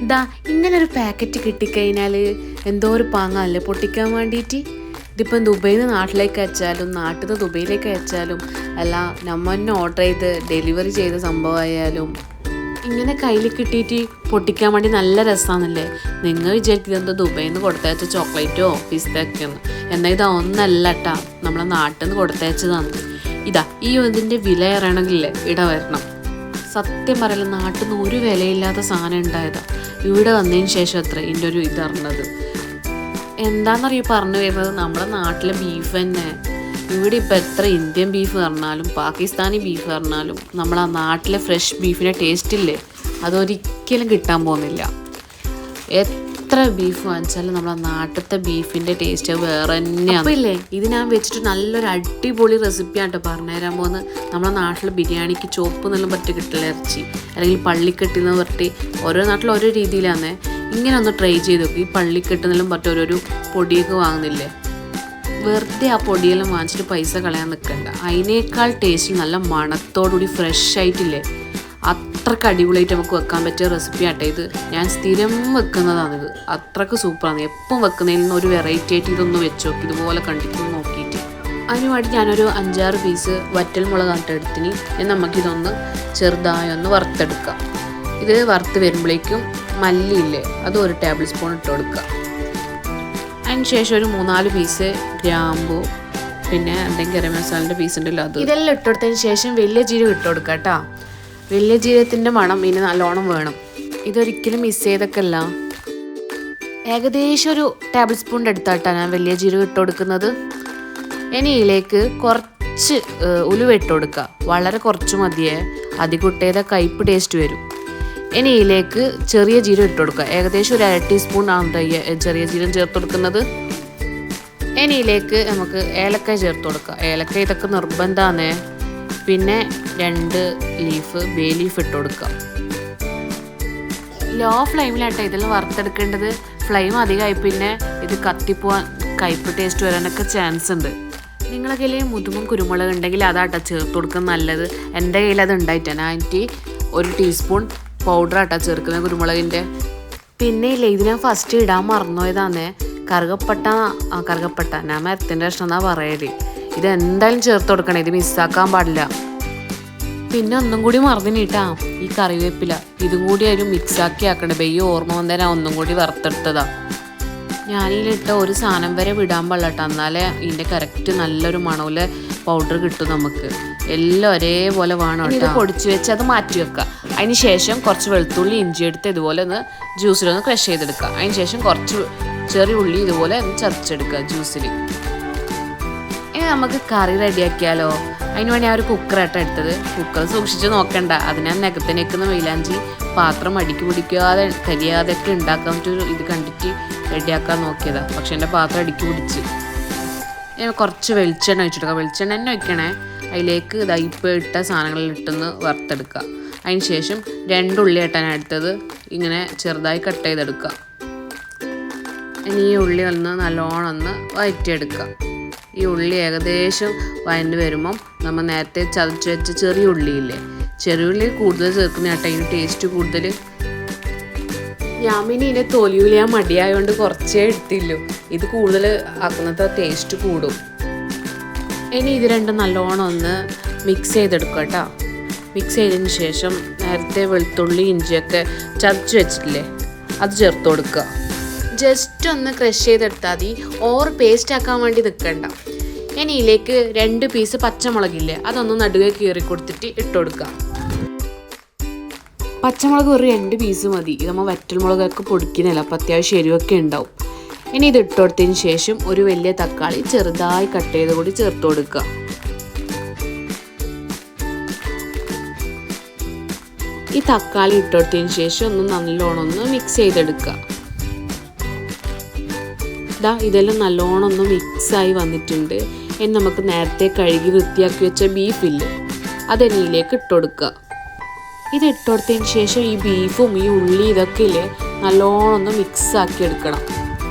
ഇതാ ഇങ്ങനൊരു പാക്കറ്റ് കിട്ടിക്കഴിഞ്ഞാൽ എന്തോ ഒരു പാങ്ങല്ലേ പൊട്ടിക്കാൻ വേണ്ടിയിട്ട്. ഇതിപ്പം ദുബൈയിൽ നിന്ന് നാട്ടിലേക്ക് അയച്ചാലും നാട്ടിൽ നിന്ന് ദുബൈയിലേക്ക് അയച്ചാലും അല്ല നമ്മൾ തന്നെ ഓർഡർ ചെയ്ത് ഡെലിവറി ചെയ്ത സംഭവമായാലും ഇങ്ങനെ കയ്യിൽ കിട്ടിയിട്ട് പൊട്ടിക്കാൻ വേണ്ടി നല്ല രസമാണല്ലേ. നിങ്ങൾ വിചാരിക്കുന്നത് എന്തോ ദുബൈയിൽ നിന്ന് കൊടുത്തയച്ച ചോക്ലേറ്റോ പിസ്തയൊക്കെയാണ്. എന്നാൽ ഇതാ ഒന്നല്ല കേട്ടാ, നമ്മളെ നാട്ടിൽ നിന്ന് കൊടുത്തയച്ചതാണ്. ഇതാ ഈ ഇതിൻ്റെ വില അറിയണമെങ്കിലേ ഇവിടെ വരണം. സത്യം പറയല, നാട്ടിൽ നിന്ന് ഒരു വിലയില്ലാത്ത സാധനം ഉണ്ടായതാണ്. ഇവിടെ വന്നതിന് ശേഷം അത്ര ഇതിൻ്റെ ഒരു ഇതറിഞ്ഞത്. എന്താണെന്നറിയ പറഞ്ഞു വരുന്നത്, നമ്മുടെ നാട്ടിലെ ബീഫ് തന്നെ. ഇവിടെ ഇപ്പം എത്ര ഇന്ത്യൻ ബീഫ് പറഞ്ഞാലും പാകിസ്ഥാനി ബീഫ് പറഞ്ഞാലും നമ്മളാ നാട്ടിലെ ഫ്രഷ് ബീഫിൻ്റെ ടേസ്റ്റില്ലേ അതൊരിക്കലും കിട്ടാൻ പോകുന്നില്ല. എത്ര ബീഫ് വാങ്ങിച്ചാലും നമ്മളെ നാട്ടിലത്തെ ബീഫിൻ്റെ ടേസ്റ്റ് വേറെ തന്നെയാണ്. അപ്പോൾ ഇല്ലേ, ഇത് ഞാൻ വെച്ചിട്ട് നല്ലൊരു അടിപൊളി റെസിപ്പിയായിട്ട് പറഞ്ഞുതരാൻ പോകുന്നത്. നമ്മളെ നാട്ടിൽ ബിരിയാണിക്ക് ചോപ്പ് എന്നെല്ലാം പറ്റി കിട്ടില്ല ഇറച്ചി, അല്ലെങ്കിൽ പള്ളിക്കെട്ടി എന്ന് പറഞ്ഞിട്ട് ഓരോ നാട്ടിൽ ഓരോ രീതിയിലാണ്. ഇങ്ങനെ ഒന്ന് ട്രൈ ചെയ്ത് നോക്കും. ഈ പള്ളിക്കെട്ടെന്നെല്ലാം പറ്റി ഓരോരോ പൊടിയൊക്കെ വാങ്ങുന്നില്ലേ, വെറുതെ ആ പൊടിയെല്ലാം വാങ്ങിച്ചിട്ട് പൈസ കളയാൻ നിൽക്കണ്ട. അതിനേക്കാൾ ടേസ്റ്റ് നല്ല മണത്തോടുകൂടി ഫ്രഷ് ആയിട്ടില്ലേ, അത്രക്ക് അടിപൊളിയായിട്ട് നമുക്ക് വെക്കാൻ പറ്റിയ റെസിപ്പി ആട്ടെ ഇത്. ഞാൻ സ്ഥിരം വെക്കുന്നതാണിത്, അത്രക്ക് സൂപ്പറാണ്. എപ്പം വെക്കുന്നതിൽ നിന്ന് ഒരു വെറൈറ്റി ആയിട്ട് ഇതൊന്ന് വെച്ച് നോക്കി, ഇതുപോലെ കണ്ടിട്ട് നോക്കിയിട്ട്. അതിന് വേണ്ടി ഞാനൊരു 5-6 പീസ് വറ്റൽ മുളക് എടുത്തിന്. നമുക്കിതൊന്ന് ചെറുതായി ഒന്ന് വറുത്തെടുക്കാം. ഇത് വറുത്ത് വരുമ്പോഴേക്കും മല്ലിയില്ലേ അത് 1 ടേബിൾ സ്പൂൺ ഇട്ട് കൊടുക്കുക. അതിന് ശേഷം ഒരു 3-4 പീസ് ഗ്രാമ്പു, പിന്നെ എന്തെങ്കിലും ഗരം മസാലൻ്റെ പീസ് ഉണ്ടല്ലോ അത്, ഇതെല്ലാം ഇട്ടുകൊടുത്തതിന് ശേഷം വലിയ ജീരകം ഇട്ട് കൊടുക്കുക കേട്ടോ. വലിയ ജീരകത്തിൻ്റെ മണം ഇനി നല്ലോണം വേണം. ഇതൊരിക്കലും മിസ് ചെയ്തൊക്കെയല്ല. ഏകദേശം ഒരു ടേബിൾ സ്പൂണിൻ്റെ അടുത്തായിട്ടാണ് ഞാൻ വലിയ ജീരകം ഇട്ട് കൊടുക്കുന്നത്. ഇനി ഇതിലേക്ക് കുറച്ച് ഉലുവ ഇട്ട് കൊടുക്കുക. വളരെ കുറച്ച് മതിയേ, അധികം ഇട്ടേതാ കയ്പ്പ് ടേസ്റ്റ് വരും. ഇനി ഇതിലേക്ക് ചെറിയ ജീരകം ഇട്ട് കൊടുക്കുക. ഏകദേശം ഒരു 1/2 ടീസ്പൂൺ ആണ് ചെറിയ ജീരകം ചേർത്ത് കൊടുക്കുന്നത്. ഇനി ഇതിലേക്ക് നമുക്ക് ഏലക്കായ ചേർത്ത് കൊടുക്കുക. ഏലക്കായ ഇതൊക്കെ നിർബന്ധമാണ്. പിന്നെ 2 ലീഫ് ബേ ലീഫ് ഇട്ട് കൊടുക്കുക. ലോ ഫ്ലെയിമിലാട്ടോ ഇതെല്ലാം വറുത്തെടുക്കേണ്ടത്. ഫ്ലെയിം അധികമായി പിന്നെ ഇത് കത്തിപ്പോവാൻ കയ്പ്പ് ടേസ്റ്റ് വരാനൊക്കെ ചാൻസ് ഉണ്ട്. നിങ്ങളുടെ കയ്യിൽ മുതുമും കുരുമുളക് ഉണ്ടെങ്കിൽ അതാട്ടോ ചേർത്ത് കൊടുക്കുന്നത് നല്ലത്. എൻ്റെ കയ്യിൽ അത് ഉണ്ടായിട്ടാണ്. എനിക്ക് 1 ടീസ്പൂൺ പൗഡർ ആട്ടാ ചേർക്കുന്നത് കുരുമുളകിൻ്റെ. പിന്നെ ഇല്ലേ, ഇത് ഞാൻ ഫസ്റ്റ് ഇടാൻ മറന്നുപോയതാന്നേ. കറുകപ്പട്ട ഞാൻ മരത്തിൻ്റെ കഷ്ണം എന്നാ പറയല്. ഇത് എന്തായാലും ചേർത്ത് കൊടുക്കണേ, ഇത് മിസ്സാക്കാൻ പാടില്ല. പിന്നെ ഒന്നും കൂടി മറന്നിട്ടാ ഈ കറിവേപ്പില, ഇതും കൂടി ഒരു മിക്സാക്കി ആക്കണേ. ബെയ്യ ഓർമ്മ വന്നേരം ഞാൻ ഒന്നും കൂടി വറുത്തെടുത്തതാ. ഞാനിതിലിട്ട ഒരു സാധനം വരെ വിടാൻ പാടില്ല, എന്നാലേ ഇതിൻ്റെ കറക്റ്റ് നല്ലൊരു മണവിലെ പൗഡർ കിട്ടും നമുക്ക്. എല്ലാം ഒരേപോലെ വേണം. ഇത് പൊടിച്ച് വെച്ച് അത് മാറ്റി വെക്കുക. അതിന് ശേഷം കുറച്ച് വെളുത്തുള്ളി ഇഞ്ചി എടുത്ത് ഇതുപോലെ ഒന്ന് ജ്യൂസിലൊന്ന് ക്രഷ് ചെയ്തെടുക്കുക. അതിന് ശേഷം കുറച്ച് ചെറിയ ഉള്ളി ഇതുപോലെ ഒന്ന് ചതച്ചെടുക്കുക ജ്യൂസിൽ. ഇനി നമുക്ക് കറി റെഡിയാക്കിയാലോ. അതിന് വേണ്ടി ഞാൻ ഒരു കുക്കറായിട്ട് എടുത്തത്. കുക്കർ സൂക്ഷിച്ച് നോക്കണ്ട, അതിനാ നികത്തിനേക്കുന്ന മൈലാഞ്ചി പാത്രം അടുക്കി പിടിക്കാതെ കരിയാതെ ഒക്കെ ഉണ്ടാക്കാൻ പറ്റൊരു ഇത് കണ്ടിട്ട് റെഡിയാക്കാൻ നോക്കിയതാണ്. പക്ഷെ എൻ്റെ പാത്രം അടുക്കി പിടിച്ച്. കുറച്ച് വെളിച്ചെണ്ണ ഒഴിച്ചെടുക്കുക. വെളിച്ചെണ്ണ തന്നെ വയ്ക്കണേ. അതിലേക്ക് ഇപ്പോൾ ഇട്ട സാധനങ്ങളിലിട്ടൊന്ന് വറുത്തെടുക്കുക. അതിന് ശേഷം 2 ഉള്ളി ഇട്ടാണ് എടുത്തത്. ഇങ്ങനെ ചെറുതായി കട്ട് ചെയ്തെടുക്കുക. ഇനി ഈ ഉള്ളി ഒന്ന് നല്ലോണം ഒന്ന് വഴറ്റിയെടുക്കുക. ഈ ഉള്ളി ഏകദേശം വഴണ്ട് വരുമ്പം നമ്മൾ നേരത്തെ ചതച്ച് വെച്ച ചെറിയ ഉള്ളിയില്ലേ, ചെറിയ ഉള്ളി കൂടുതൽ ചേർക്കുന്ന കേട്ടോ ഇതിന് ടേസ്റ്റ് കൂടുതൽ. ഞാൻ പിന്നെ ഇതിൻ്റെ തൊലിയിൽ ഞാൻ മടിയായതുകൊണ്ട് കുറച്ചേ എടുത്തില്ലു. ഇത് കൂടുതൽ ആക്കുന്നത് ടേസ്റ്റ് കൂടും. ഇനി ഇത് രണ്ടും നല്ലോണം ഒന്ന് മിക്സ് ചെയ്തെടുക്കുക കേട്ടോ. മിക്സ് ചെയ്തതിന് ശേഷം നേരത്തെ വെളുത്തുള്ളി ഇഞ്ചിയൊക്കെ ചതച്ച് വെച്ചിട്ടില്ലേ അത് ചേർത്ത് കൊടുക്കുക. ജസ്റ്റ് ഒന്ന് ക്രഷ് ചെയ്തെടുത്താൽ മതി, ഓവർ പേസ്റ്റ് ആക്കാൻ വേണ്ടി നിൽക്കണ്ട. ഇനി ഇതിലേക്ക് 2 പീസ് പച്ചമുളകില്ലേ അതൊന്ന് നടുവേ കീറി കൊടുത്തിട്ട് ഇട്ട് കൊടുക്കുക. പച്ചമുളക് ഒരു 2 പീസ് മതി. ഇത് നമ്മൾ വറ്റൽമുളകൊക്കെ പൊടിക്കുന്നില്ല, അപ്പോൾ അത്യാവശ്യം എരിവൊക്കെ ഉണ്ടാവും. ഇനി ഇത് ഇട്ട് കൊടുത്തതിന് ശേഷം ഒരു വലിയ തക്കാളി ചെറുതായി കട്ട് ചെയ്ത് കൂടി ചേർത്ത് കൊടുക്കുക. ഈ തക്കാളി ഇട്ട് കൊടുത്തതിന് ശേഷം ഒന്ന് നല്ലോണം ഒന്ന് മിക്സ് ചെയ്തെടുക്കുക. ഇതെല്ലാം നല്ലോണം ഒന്ന് മിക്സായി വന്നിട്ടുണ്ട്. ഇനി നമുക്ക് നേരത്തെ കഴുകി വൃത്തിയാക്കി വെച്ച ബീഫില്ലേ അതെനിയിലേക്ക് ഇട്ട് കൊടുക്കുക. ഇത് ഇട്ട് കൊടുത്തതിന് ശേഷം ഈ ബീഫും ഈ ഉള്ളി ഇതൊക്കെ ഇല്ലേ നല്ലോണം ഒന്ന് മിക്സാക്കി എടുക്കണം.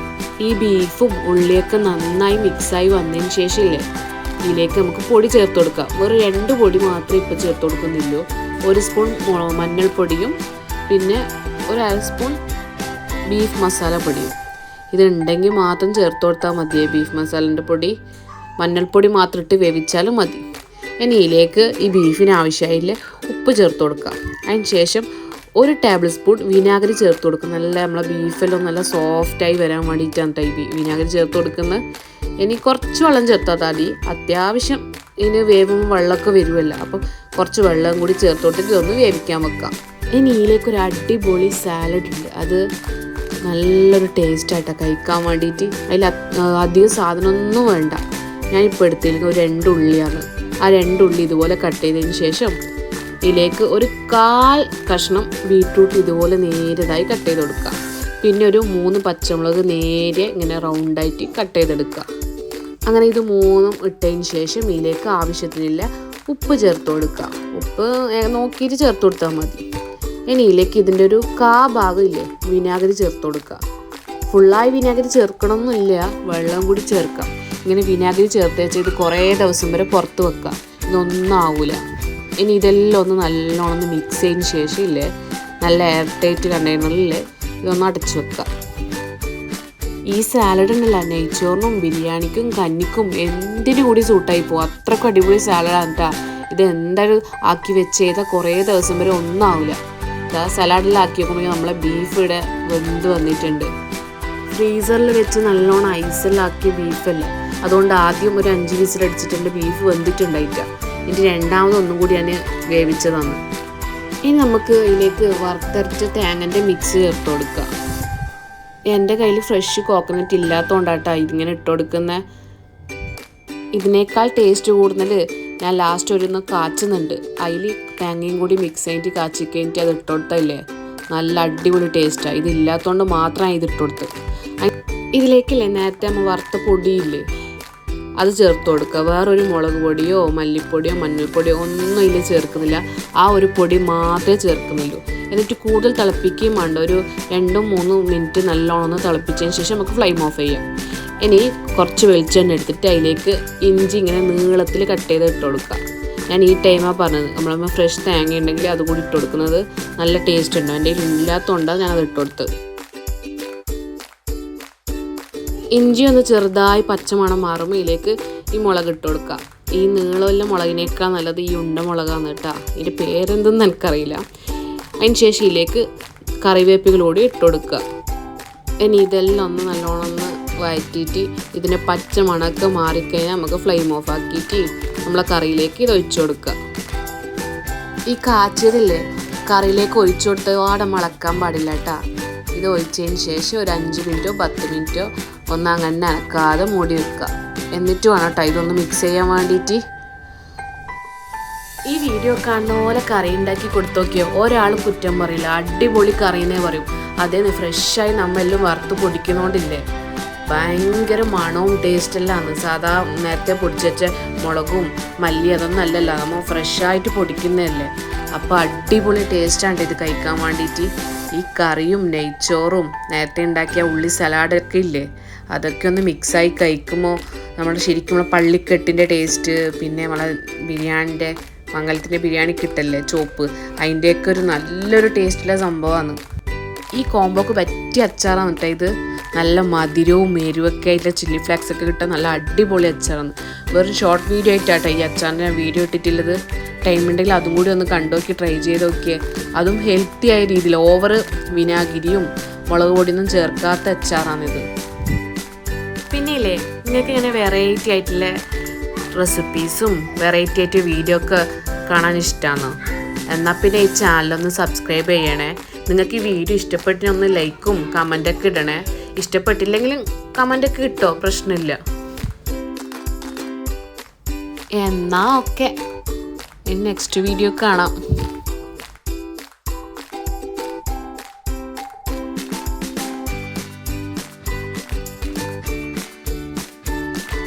ഈ ബീഫും ഉള്ളിയൊക്കെ നന്നായി മിക്സായി വന്നതിന് ശേഷം ഇല്ലേ ഇതിലേക്ക് നമുക്ക് പൊടി ചേർത്ത് കൊടുക്കാം. വെറും 2 പൊടി മാത്രമേ ഇപ്പോൾ ചേർത്ത് കൊടുക്കുന്നുള്ളൂ. 1 സ്പൂൺ മഞ്ഞൾപ്പൊടിയും പിന്നെ 1/2 സ്പൂൺ ബീഫ് മസാല പൊടിയും. ഇതുണ്ടെങ്കിൽ മാത്രം ചേർത്ത് കൊടുത്താൽ മതിയേ ബീഫ് മസാലൻ്റെ പൊടി. മഞ്ഞൾപ്പൊടി മാത്രം ഇട്ട് വേവിച്ചാലും മതി. ഇനി ഇതിലേക്ക് ഈ ബീഫിന് ആവശ്യമായില്ല ഉപ്പ് ചേർത്ത് കൊടുക്കാം. അതിന് ശേഷം 1 ടേബിൾ സ്പൂൺ വിനാഗിരി ചേർത്ത് കൊടുക്കും. നല്ല നമ്മളെ ബീഫെല്ലാം നല്ല സോഫ്റ്റായി വരാൻ വേണ്ടിയിട്ടാണ് ഈ വിനാഗിരി ചേർത്ത് കൊടുക്കുന്നത്. ഇനി കുറച്ച് വെള്ളം ചേർത്താൽ മതി. അത്യാവശ്യം ഇതിന് വേവുമ്പോൾ വെള്ളമൊക്കെ വരുമല്ലോ, അപ്പം കുറച്ച് വെള്ളം കൂടി ചേർത്ത് കൊടുത്തിട്ട് ഇതൊന്ന് വേവിക്കാൻ വെക്കാം. ഇനി ഇതിലേക്കൊരു അടിപൊളി സാലഡ് ഉണ്ട്. അത് നല്ലൊരു ടേസ്റ്റായിട്ടാണ് കഴിക്കാൻ വേണ്ടിയിട്ട്. അതിൽ അധികം സാധനമൊന്നും വേണ്ട. ഞാനിപ്പോൾ എടുത്തിരിക്കുന്നത് ഒരു 2 ഉള്ളിയാണ്. ആ 2 ഉള്ളി ഇതുപോലെ കട്ട് ചെയ്തതിന് ശേഷം ഇതിലേക്ക് ഒരു 1/4 കഷ്ണം ബീട്രൂട്ട് ഇതുപോലെ നേരിയതായി കട്ട് ചെയ്ത് കൊടുക്കുക. പിന്നെ ഒരു 3 പച്ചമുളക് നേരെ ഇങ്ങനെ റൗണ്ടായിട്ട് കട്ട് ചെയ്തെടുക്കുക. അങ്ങനെ ഇത് 3 ഇട്ടതിന് ശേഷം ഇതിലേക്ക് ആവശ്യത്തിനില്ല ഉപ്പ് ചേർത്ത് കൊടുക്കുക. ഉപ്പ് നോക്കിയിട്ട് ചേർത്ത് കൊടുത്താൽ മതി. ഇനി ഇതിലേക്ക് ഇതിൻ്റെ ഒരു 1/4 ഭാഗം ഇല്ലേ വിനാഗിരി ചേർത്ത് കൊടുക്കുക. ഫുള്ളായി വിനാഗിരി ചേർക്കണമെന്നില്ല, വെള്ളം കൂടി ചേർക്കാം. ഇങ്ങനെ വിനാഗിരി ചേർത്ത് വെച്ചാൽ ഇത് കുറേ ദിവസം വരെ പുറത്ത് വെക്കുക, ഇതൊന്നും ആവില്ല. ഇനി ഇതെല്ലാം ഒന്ന് നല്ലോണം മിക്സ് ചെയ്തതിന് ശേഷം ഇല്ലേ നല്ല എയർ ടൈറ്റ് കണ്ടെയ്നറില്ലേ ഇതൊന്ന് അടച്ചു വെക്കുക. ഈ സാലഡ് ഉണ്ടല്ല നെയ്ച്ചോറിനും ബിരിയാണിക്കും കഞ്ഞിക്കും എന്തിനു കൂടി സൂട്ടായി പോകും. അത്രക്കും അടിപൊളി സാലഡാണ് കേട്ടോ. ഇത് എന്തായാലും ആക്കി വെച്ച് ചെയ്താൽ കുറേ ദിവസം വരെ ഒന്നും ആവില്ല. സലാഡിലാക്കി വെക്കുമ്പോൾ നമ്മളെ ബീഫ് ഇവിടെ വെന്ത് വന്നിട്ടുണ്ട്. ഫ്രീസറിൽ വെച്ച് നല്ലോണം ഐസെല്ലാക്കിയ ബീഫല്ല, അതുകൊണ്ട് ആദ്യം ഒരു 5 വിസിലടിച്ചിട്ടുണ്ട്. ബീഫ് വെന്തിട്ടുണ്ടായിട്ട. ഇനി രണ്ടാമതൊന്നും കൂടി ഞാൻ വേവിച്ചതാണ്. ഇനി നമുക്ക് ഇതിലേക്ക് വറുത്തരച്ച തേങ്ങൻ്റെ മിക്സ് ചേർത്ത് കൊടുക്കാം. എൻ്റെ കയ്യിൽ ഫ്രഷ് കോക്കനട്ട് ഇല്ലാത്തതുകൊണ്ടാട്ടോ ഇതിങ്ങനെ ഇട്ട് കൊടുക്കുന്നത്. ഇതിനേക്കാൾ ടേസ്റ്റ് കൂടുതൽ ഞാൻ ലാസ്റ്റ് ഒരുന്ന് കാച്ചുന്നുണ്ട്. അതിൽ തേങ്ങയും കൂടി മിക്സ് ചെയ്തിട്ട് കാച്ചി കഴിഞ്ഞിട്ട് അത് ഇട്ട് കൊടുത്തല്ലേ നല്ല അടിപൊളി ടേസ്റ്റാണ്. ഇതില്ലാത്തതുകൊണ്ട് മാത്രമാണ് ഇത് ഇട്ട് കൊടുത്തത്. ഇതിലേക്കില്ലേ നേരത്തെ നമ്മൾ വറുത്ത പൊടിയില്ലേ അത് ചേർത്ത് കൊടുക്കുക. വേറൊരു മുളക് പൊടിയോ മല്ലിപ്പൊടിയോ മഞ്ഞൾപ്പൊടിയോ ഒന്നും ഇതിൽ ചേർക്കുന്നില്ല. ആ ഒരു പൊടി മാത്രമേ ചേർക്കുന്നുള്ളൂ. എന്നിട്ട് കൂടുതൽ തിളപ്പിക്കുകയും വേണ്ട. ഒരു 2-3 മിനിറ്റ് നല്ലോണം ഒന്ന് തിളപ്പിച്ചതിന് ശേഷം നമുക്ക് ഫ്ലെയിം ഓഫ് ചെയ്യാം. ഇനി കുറച്ച് വെളിച്ചെണ്ണ എടുത്തിട്ട് അതിലേക്ക് ഇഞ്ചി ഇങ്ങനെ നീളത്തിൽ കട്ട് ചെയ്ത് ഇട്ട് കൊടുക്കുക. ഞാൻ ഈ ടൈമാണ് പറഞ്ഞത്. നമ്മൾ ഫ്രഷ് തേങ്ങ ഉണ്ടെങ്കിൽ അതുകൂടി ഇട്ട് കൊടുക്കുന്നത് നല്ല ടേസ്റ്റ് ഉണ്ടാവും. എൻ്റെ കയ്യിൽ ഇല്ലാത്തതുകൊണ്ടാണ് ഞാനത് ഇട്ട് കൊടുത്തത്. ഇഞ്ചി ഒന്ന് ചെറുതായി പച്ചമണം മാറുമ്പോൾ ഇതിലേക്ക് ഈ മുളക് ഇട്ട് കൊടുക്കുക. ഈ നീളമുള്ള മുളകിനേക്കാൾ നല്ലത് ഈ ഉണ്ട മുളകാണ് കേട്ടോ. ഇതിൻ്റെ പേരെന്തെന്ന് എനിക്കറിയില്ല. അതിന് ശേഷം ഇതിലേക്ക് കറിവേപ്പിലൂടെ ഇട്ട് കൊടുക്കുക. ഇനി ഇതെല്ലാം ഒന്ന് നല്ലോണം ഒന്ന് വഴറ്റിയിട്ട് ഇതിൻ്റെ പച്ചമണമൊക്കെ മാറിക്കഴിഞ്ഞാൽ നമുക്ക് ഫ്ലെയിം ഓഫ് ആക്കിയിട്ട് നമ്മളെ കറിയിലേക്ക് ഇത് ഒഴിച്ചു കൊടുക്കുക. ഈ കാച്ചിയതില്ലേ കറിയിലേക്ക് ഒഴിച്ചു കൊടുത്ത് ആടെ മുളക്കാൻ പാടില്ല കേട്ടോ. ഇത് ഒഴിച്ചതിന് ശേഷം ഒരു 5 മിനിറ്റോ 10 മിനിറ്റോ ഒന്ന് അങ്ങനെ അനക്കാതെ മൂടി വെക്കുക. എന്നിട്ട് വേണം കേട്ടോ ഇതൊന്ന് മിക്സ് ചെയ്യാൻ വേണ്ടിയിട്ട്. ഈ വീഡിയോ കാണുന്ന പോലെ കറി ഉണ്ടാക്കി കൊടുത്തു നോക്കിയോ ഒരാളും കുറ്റം പറയില്ല. അടിപൊളി കറിയെന്നേ പറയും. അതേ ഫ്രഷായി നമ്മളെല്ലാം വറുത്ത് പൊടിക്കുന്നോണ്ടില്ലേ ഭയങ്കര മണവും ടേസ്റ്റെല്ലാമാണ്. സാധാ നേരത്തെ പൊടിച്ച് വെച്ച മുളകും മല്ലി അതൊന്നും അല്ലല്ലോ, നമ്മൾ ഫ്രഷായിട്ട് പൊടിക്കുന്നതല്ലേ. അപ്പോൾ അടിപൊളി ടേസ്റ്റാണ് ഇത് കഴിക്കാൻ വേണ്ടിയിട്ട്. ഈ കറിയും നെയ്ച്ചോറും നേരത്തെ ഉണ്ടാക്കിയ ഉള്ളി സലാഡൊക്കെ ഇല്ലേ അതൊക്കെ ഒന്ന് മിക്സായി കഴിക്കുമ്പോൾ നമ്മുടെ ശരിക്കും പള്ളിക്കെട്ടിൻ്റെ ടേസ്റ്റ്, പിന്നെ നമ്മളെ ബിരിയാണിൻ്റെ മംഗലത്തിൻ്റെ ബിരിയാണി കിട്ടല്ലേ ചോപ്പ്, അതിൻ്റെയൊക്കെ ഒരു നല്ലൊരു ടേസ്റ്റുള്ള സംഭവമാണ്. ഈ കോംബോക്ക് പറ്റിയ അച്ചാറാണ് കേട്ടോ ഇത്. നല്ല മധുരവും എരിവൊക്കെ ആയിട്ടുള്ള ചില്ലി ഫ്ലേക്സ് ഒക്കെ കിട്ടാൻ നല്ല അടിപൊളി അച്ചാറാണ്. വെറും ഷോർട്ട് വീഡിയോ ആയിട്ടാട്ടോ ഈ അച്ചാറിൻ്റെ ഞാൻ വീഡിയോ ഇട്ടിട്ടുള്ളത്. ടൈം ഉണ്ടെങ്കിൽ അതും കൂടി ഒന്ന് കണ്ടുനോക്കി ട്രൈ ചെയ്ത് നോക്കിയേ. അതും ഹെൽത്തി ആയ രീതിയിൽ ഓവർ വിനാഗിരിയും മുളക് പൊടിയൊന്നും ചേർക്കാത്ത അച്ചാറാണിത്. പിന്നെ ഇല്ലേ നിങ്ങൾക്ക് ഇങ്ങനെ വെറൈറ്റി ആയിട്ടുള്ള റെസിപ്പീസും വെറൈറ്റി ആയിട്ട് വീഡിയോ ഒക്കെ കാണാൻ ഇഷ്ടമാണോ? എന്നാൽ പിന്നെ ഈ ചാനലൊന്ന് സബ്സ്ക്രൈബ് ചെയ്യണേ. നിങ്ങൾക്ക് ഈ വീഡിയോ ഇഷ്ടപ്പെട്ടിനൊന്ന് ലൈക്കും കമൻറ്റൊക്കെ ഇടണേ. ഇഷ്ടപ്പെട്ടില്ലെങ്കിലും കമൻറ്റൊക്കെ ഇട്ടോ, പ്രശ്നമില്ല. എന്നാ ഓക്കെ, നെക്സ്റ്റ് വീഡിയോ കാണാം.